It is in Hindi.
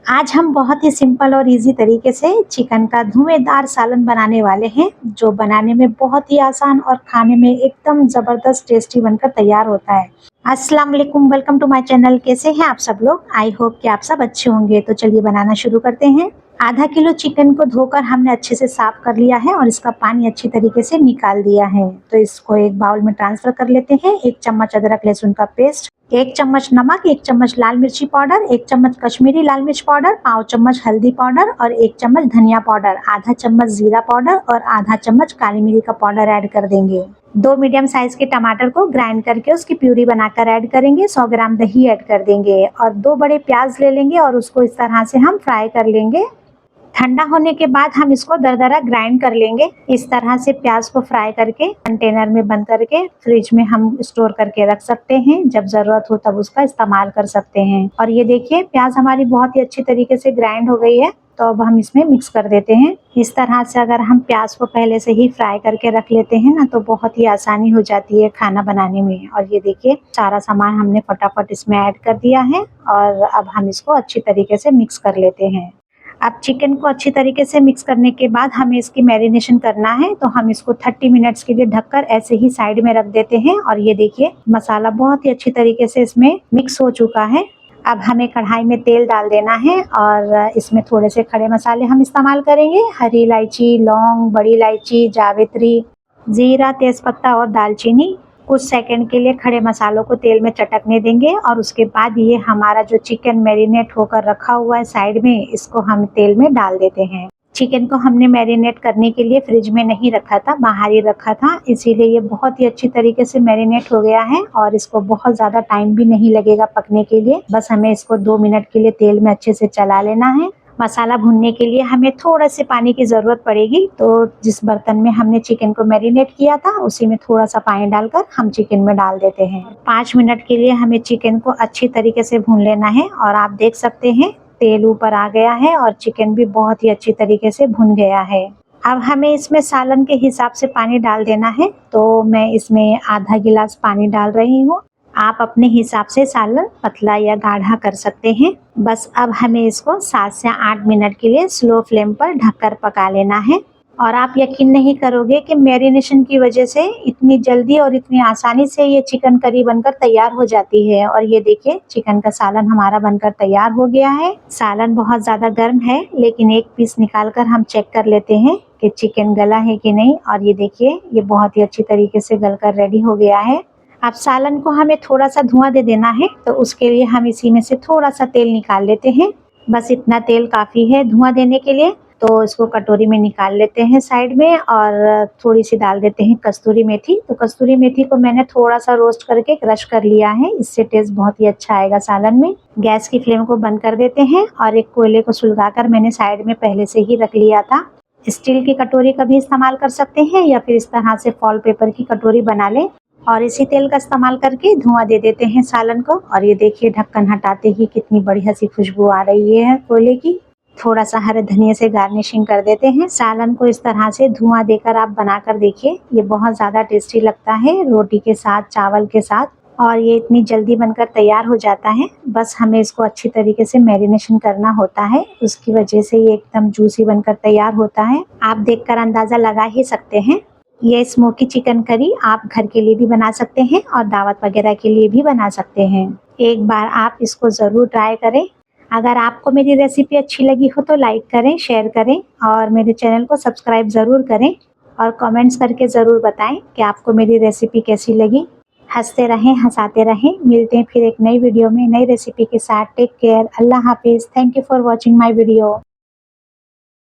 आज हम बहुत ही सिंपल और इजी तरीके से चिकन का धुआंधार सालन बनाने वाले हैं, जो बनाने में बहुत ही आसान और खाने में एकदम ज़बरदस्त टेस्टी बनकर तैयार होता है। अस्सलाम वालेकुम, वेलकम टू माय चैनल। कैसे हैं आप सब लोग? आई होप कि आप सब अच्छे होंगे। तो चलिए बनाना शुरू करते हैं। आधा किलो चिकन को धोकर हमने अच्छे से साफ कर लिया है और इसका पानी अच्छी तरीके से निकाल दिया है। तो इसको एक बाउल में ट्रांसफर कर लेते हैं। 1 चम्मच अदरक लहसुन का पेस्ट, 1 चम्मच नमक, 1 चम्मच लाल मिर्ची पाउडर, 1 चम्मच कश्मीरी लाल मिर्च पाउडर, पाव चम्मच हल्दी पाउडर और 1 चम्मच धनिया पाउडर, आधा चम्मच जीरा पाउडर और आधा चम्मच काली मिरी का पाउडर ऐड कर देंगे। 2 मीडियम साइज के टमाटर को ग्राइंड करके उसकी प्यूरी बनाकर ऐड करेंगे। 100 ग्राम दही ऐड कर देंगे और 2 बड़े प्याज ले लेंगे और उसको इस तरह से हम फ्राई कर लेंगे। ठंडा होने के बाद हम इसको दरदरा ग्राइंड कर लेंगे। इस तरह से प्याज को फ्राई करके कंटेनर में बंद करके फ्रिज में हम स्टोर करके रख सकते हैं। जब ज़रूरत हो तब उसका इस्तेमाल कर सकते हैं। और ये देखिए, प्याज हमारी बहुत ही अच्छी तरीके से ग्राइंड हो गई है। तो अब हम इसमें मिक्स कर देते हैं। इस तरह से अगर हम प्याज को पहले से ही फ्राई करके रख लेते हैं ना, तो बहुत ही आसानी हो जाती है खाना बनाने में। और ये देखिए, सारा सामान हमने फटाफट इसमें ऐड कर दिया है और अब हम इसको अच्छी तरीके से मिक्स कर लेते हैं। अब चिकन को अच्छी तरीके से मिक्स करने के बाद हमें इसकी मैरिनेशन करना है। तो हम इसको 30 मिनट्स के लिए ढककर ऐसे ही साइड में रख देते हैं। और ये देखिए, मसाला बहुत ही अच्छी तरीके से इसमें मिक्स हो चुका है। अब हमें कढ़ाई में तेल डाल देना है और इसमें थोड़े से खड़े मसाले हम इस्तेमाल करेंगे। हरी इलायची, लौंग, बड़ी इलायची, जावित्री, जीरा, तेज़पत्ता और दालचीनी। कुछ सेकंड के लिए खड़े मसालों को तेल में चटकने देंगे और उसके बाद ये हमारा जो चिकन मैरिनेट होकर रखा हुआ है साइड में, इसको हम तेल में डाल देते हैं। चिकन को हमने मैरिनेट करने के लिए फ्रिज में नहीं रखा था, बाहर ही रखा था, इसीलिए ये बहुत ही अच्छी तरीके से मैरिनेट हो गया है और इसको बहुत ज़्यादा टाइम भी नहीं लगेगा पकने के लिए। बस हमें इसको 2 मिनट के लिए तेल में अच्छे से चला लेना है। मसाला भुनने के लिए हमें थोड़ा से पानी की ज़रूरत पड़ेगी। तो जिस बर्तन में हमने चिकन को मैरिनेट किया था उसी में थोड़ा सा पानी डालकर हम चिकन में डाल देते हैं। 5 मिनट के लिए हमें चिकन को अच्छी तरीके से भून लेना है। और आप देख सकते हैं, तेल ऊपर आ गया है और चिकन भी बहुत ही अच्छी तरीके से भुन गया है। अब हमें इसमें सालन के हिसाब से पानी डाल देना है। तो मैं इसमें आधा गिलास पानी डाल रही हूँ। आप अपने हिसाब से सालन पतला या गाढ़ा कर सकते हैं। बस अब हमें इसको 7 से 8 मिनट के लिए स्लो फ्लेम पर ढककर पका लेना है। और आप यकीन नहीं करोगे कि मैरिनेशन की वजह से इतनी जल्दी और इतनी आसानी से ये चिकन करी बनकर तैयार हो जाती है। और ये देखिए, चिकन का सालन हमारा बनकर तैयार हो गया है। सालन बहुत ज़्यादा गर्म है, लेकिन एक पीस निकाल कर हम चेक कर लेते हैं कि चिकन गला है कि नहीं। और ये देखिए, ये बहुत ही अच्छी तरीके से गलकर रेडी हो गया है। अब सालन को हमें थोड़ा सा धुआं दे देना है, तो उसके लिए हम इसी में से थोड़ा सा तेल निकाल लेते हैं। बस इतना तेल काफ़ी है धुआं देने के लिए। तो इसको कटोरी में निकाल लेते हैं साइड में और थोड़ी सी डाल देते हैं कस्तूरी मेथी। तो कस्तूरी मेथी को मैंने थोड़ा सा रोस्ट करके क्रश कर लिया है, इससे टेस्ट बहुत ही अच्छा आएगा सालन में। गैस की फ्लेम को बंद कर देते हैं और एक कोयले को सुलगाकर मैंने साइड में पहले से ही रख लिया था। स्टील की कटोरी का भी इस्तेमाल कर सकते हैं या फिर इस तरह से फॉल पेपर की कटोरी बना लें और इसी तेल का इस्तेमाल करके धुआं दे देते हैं सालन को। और ये देखिए, ढक्कन हटाते ही कितनी बढ़िया सी खुशबू आ रही है कोयले की। थोड़ा सा हरे धनिया से गार्निशिंग कर देते हैं। सालन को इस तरह से धुआं देकर आप बनाकर देखिए, ये बहुत ज़्यादा टेस्टी लगता है रोटी के साथ, चावल के साथ। और ये इतनी जल्दी बनकर तैयार हो जाता है। बस हमें इसको अच्छी तरीके से मैरिनेशन करना होता है, उसकी वजह से ये एकदम जूसी बनकर तैयार होता है। आप देखकर अंदाज़ा लगा ही सकते हैं। ये स्मोकी चिकन करी आप घर के लिए भी बना सकते हैं और दावत वगैरह के लिए भी बना सकते हैं। एक बार आप इसको ज़रूर ट्राई करें। अगर आपको मेरी रेसिपी अच्छी लगी हो तो लाइक करें, शेयर करें और मेरे चैनल को सब्सक्राइब ज़रूर करें। और कमेंट्स करके ज़रूर बताएं कि आपको मेरी रेसिपी कैसी लगी। हंसते रहें, हंसाते रहें। मिलते हैं फिर एक नई वीडियो में नई रेसिपी के साथ। Take care. अल्लाह हाफिज़। Thank you for watching my video.